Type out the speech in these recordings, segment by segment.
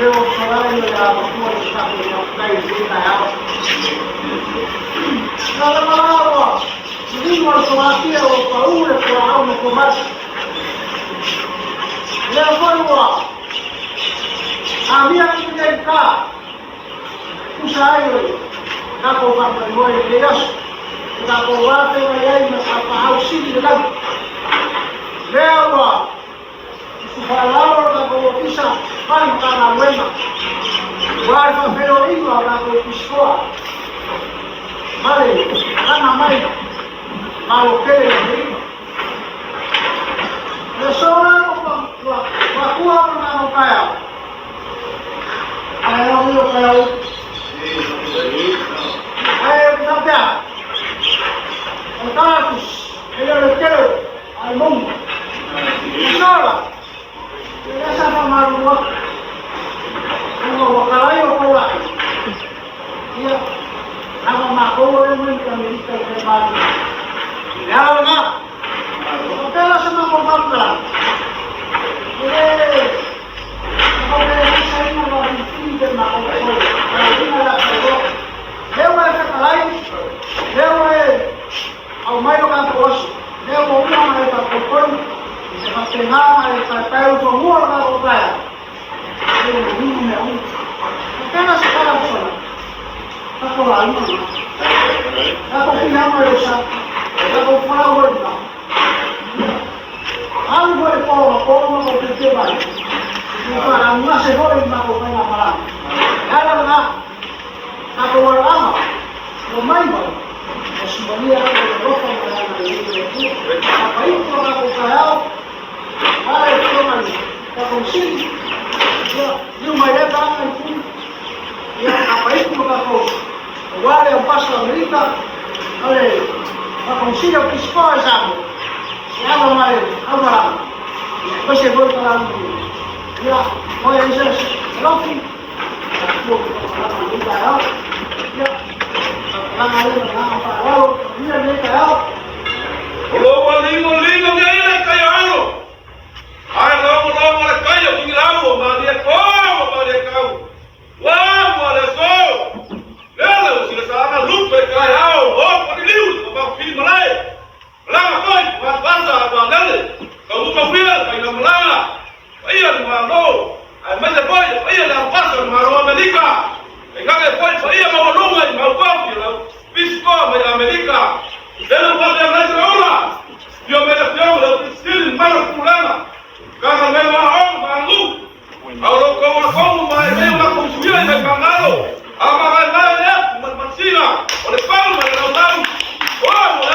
Leo salario ya wakuu wa staff ya kazi yao. Na mara sisi wanawaambia wapaule kwa au mkomasi. Leo kwa amia kujenga kusayo na kwa mambo ya Yesu. Na kwa watu wale au sisi ndio leo Feiloaiga na kuofisa panta na wema. Watu Feiloaiga na Pisikoa. Male, kana mai. Malokele ni. Nesora kwa kuwa na mkaya. Ayo kaya. Ayo nabia. Entonces, el quiero al mundo. Nesora. Esa mamarua, como wakalayo kwa ya kama makao ni kamilika kwa bado yao na kwa sema kwa baba kwa sasa ina wa mfinde na kwa ina la kwa leo wakalai leo au mayo kama wasu leo una mayo kwa Makenama itakai utomua na ubaya. Ndio muhimu ya Mungu. Tena sikala sana. Hapo alima. Hapo kuna maisha. Hapo kuna wema. Algo es por que va. Para una se voy na kwa na para. Yala na. Hapo wala. Lo maimo. Usimamia roho na ndio. Hapa hiyo na kwa Haya kama ni kwa kumshindi ya mayaka mkuu ya hapa hiyo kwa wale ambao Amerika wale kwa kumshindi Pisikoa zangu ya wale au basi kwa kalamu ya moja hizo lofi ya kama leo na wao ndio ndio yao Lo walingo ngene kayano Ai lo le kaya kingilao madia kau. Wa le so. Lelo sila sana lupe kayao. Oh padiliu ba film malai. Lama koi wa basa ba lele. Kau ka fia kaya malala. Iya ma no. Ai mese boy iya la basa ma ro Amerika. Ngale boy iya ma longa ma kwa la Pisikoa ma Amerika. Lelo ba ya na rola. Yo me la pio still mara kulana. Kama mema au mangu au como mais mema consumir de canalo ama vai mais matina o de palma de não como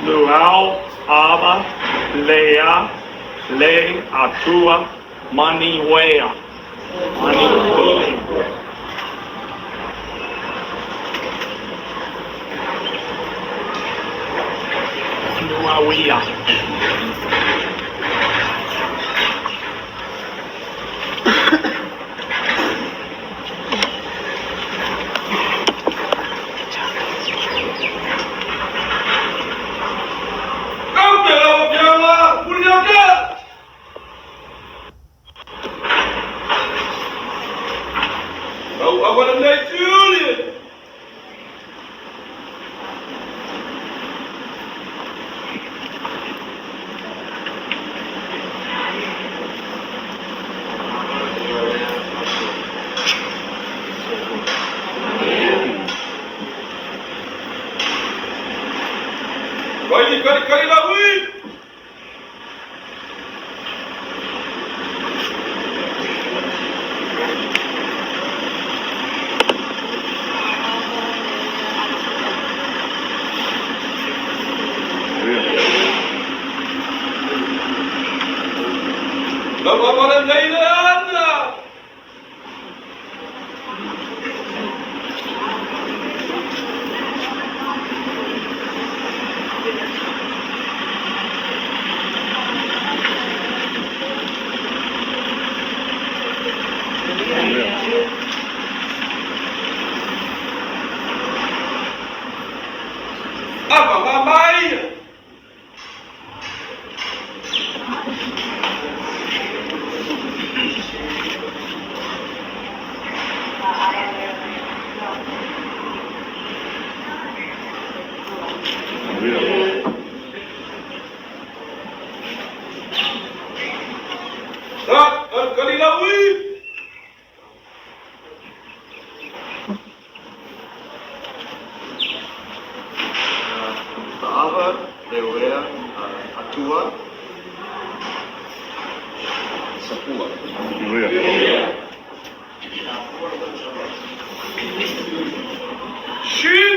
Luau, Aba, Lea, Le, Atua, Manuia. Manuia.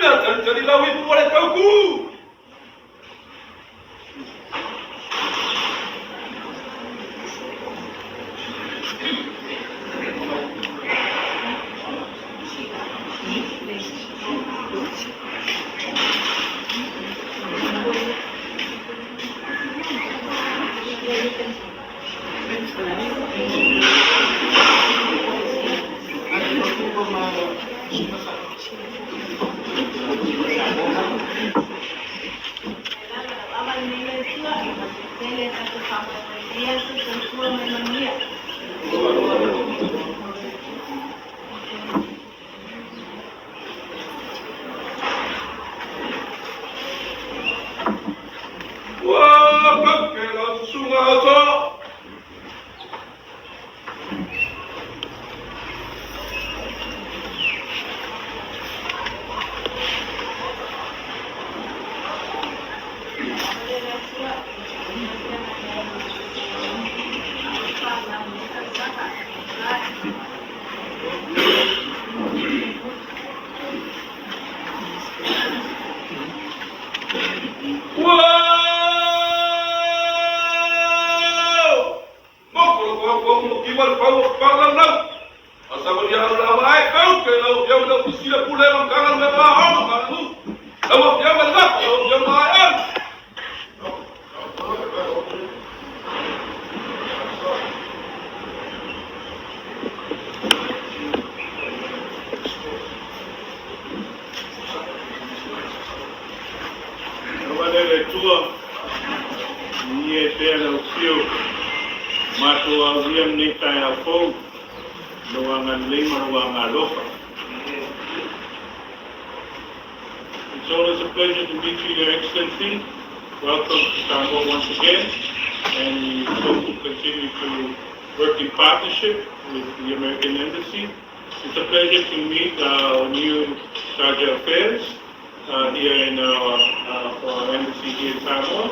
Ina tari lau ipu wale kau ku. Wah, kakek langsung aja. It's always a pleasure to meet you, Your Excellency. Welcome to Samoa once again, and we hope to continue to work in partnership with the American Embassy. It's a pleasure to meet our new Charge of Affairs here in our embassy here in Samoa,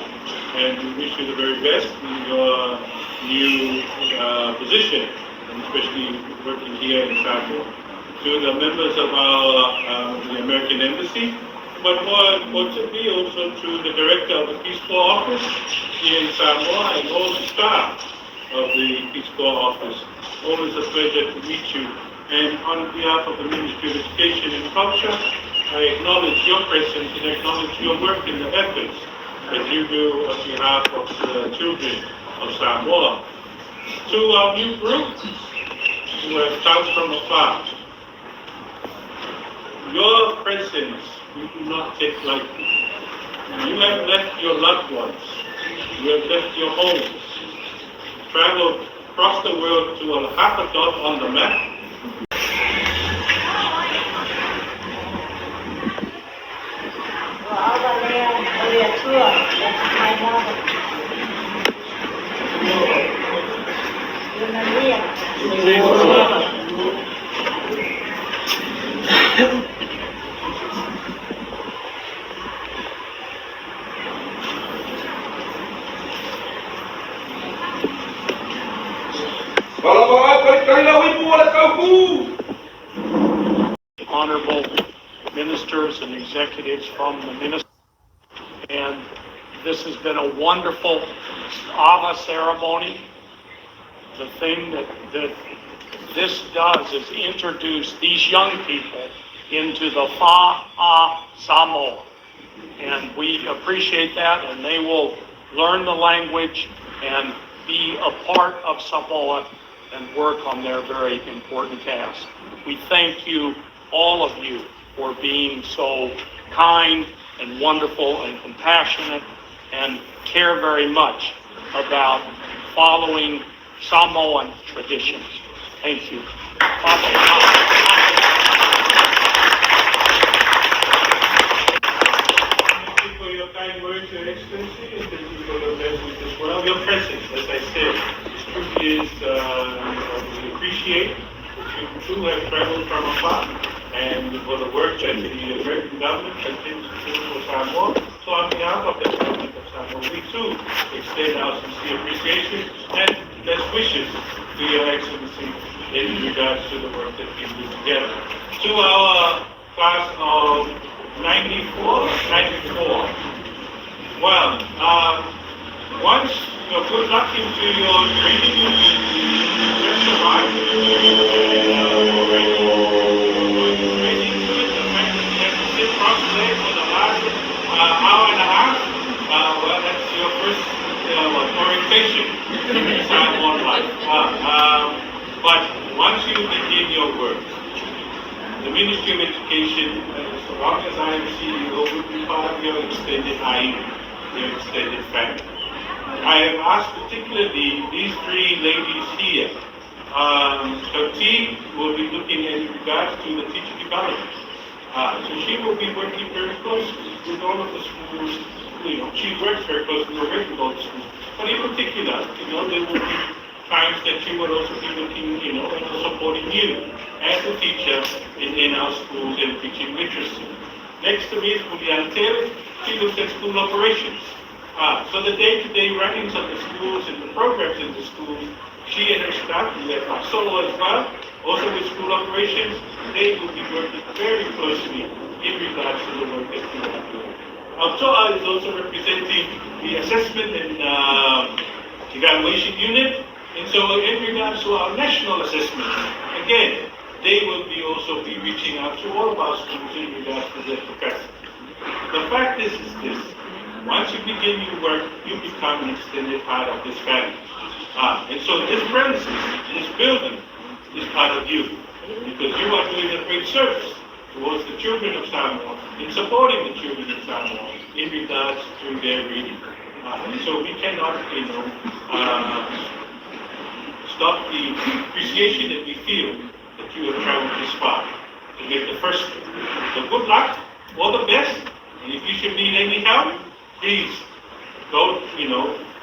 and we wish you the very best in your new position, and especially working here in Samoa. To the members of the American Embassy, but more importantly also to the Director of the Peace Corps Office here in Samoa and all the staff of the Peace Corps Office. Always a pleasure to meet you. And on behalf of the Ministry of Education and Culture, I acknowledge your presence and acknowledge your work and the efforts that you do on behalf of the children of Samoa. To our new group who have come from afar, your presence you do not take lightly. You have left your loved ones. You have left your homes. Traveled across the world to a half a dot on the map. Honorable ministers and executives from the ministry, and this has been a wonderful Ava ceremony. The thing that this does is introduce these young people into the Fa'a Samoa, and we appreciate that, and they will learn the language and be a part of Samoa and work on their very important task. We thank you, all of you, for being so kind and wonderful and compassionate and care very much about following Samoan traditions. Thank you. Thank you for your kind words, Your Excellency, and thank you for your message as well. Your presence, as I said, truly is, we appreciate that you too have traveled from afar, and for the work that the American government continues to do for Samoa. So on behalf of the government of Samoa, we too extend our sincere appreciation and best wishes to Your Excellency in regards to the work that we do together. To our class of 94? 94. Well, once good luck into your training, you just arrived and already going straight into it. The fact that you have to sit cross-legged for the last hour and a half, well, that's your first orientation in Samoan life. But once you begin your work, the Ministry of Education, so long as I am CEO, will be part of your extended IE, your extended family. I have asked particularly these three ladies here. So T will be looking in regards to the teacher development. So she will be working very closely with all of the schools. She works very closely already with all the schools. But in particular, there will be times that she will also be looking, and supporting you as a teacher in our schools and teaching literacy. Next to me is Julian Taylor. She looks at school operations. So the day-to-day runnings of the schools and the programs in the schools, she and her staff, we have solo as well, also with school operations, they will be working very closely in regards to the work that we are doing. Toa is also representing the assessment and evaluation unit. And so in regards to our national assessment, again, they will also be reaching out to all of our schools in regards to their capacity. The fact is this, once you begin your work, you become an extended part of this family. And so this premises, this building, is part of you, because you are doing a great service towards the children of Samoa, in supporting the children of Samoa in regards to their reading. And so we cannot, stop the appreciation that we feel that you have traveled this far to get the first step. So good luck, all the best, and if you should need any help, please don't,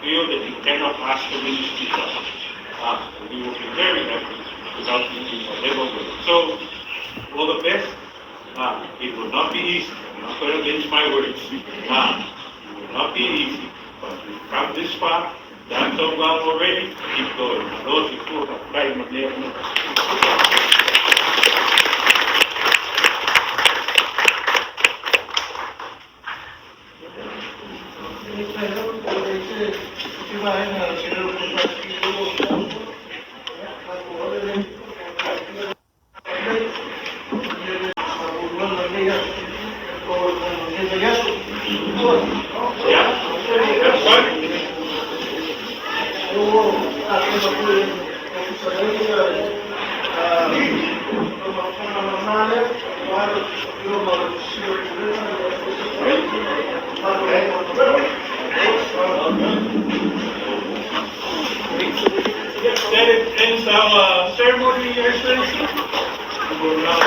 feel that you cannot ask the ministry help. We will be very happy to help you in whatever way. So, all the best. It will not be easy. I'm not going to mince my words. It will not be easy, but we've come this far. Done so well already, keep going. Those who have tried my name. That ends our ceremony, Your Excellency. We will now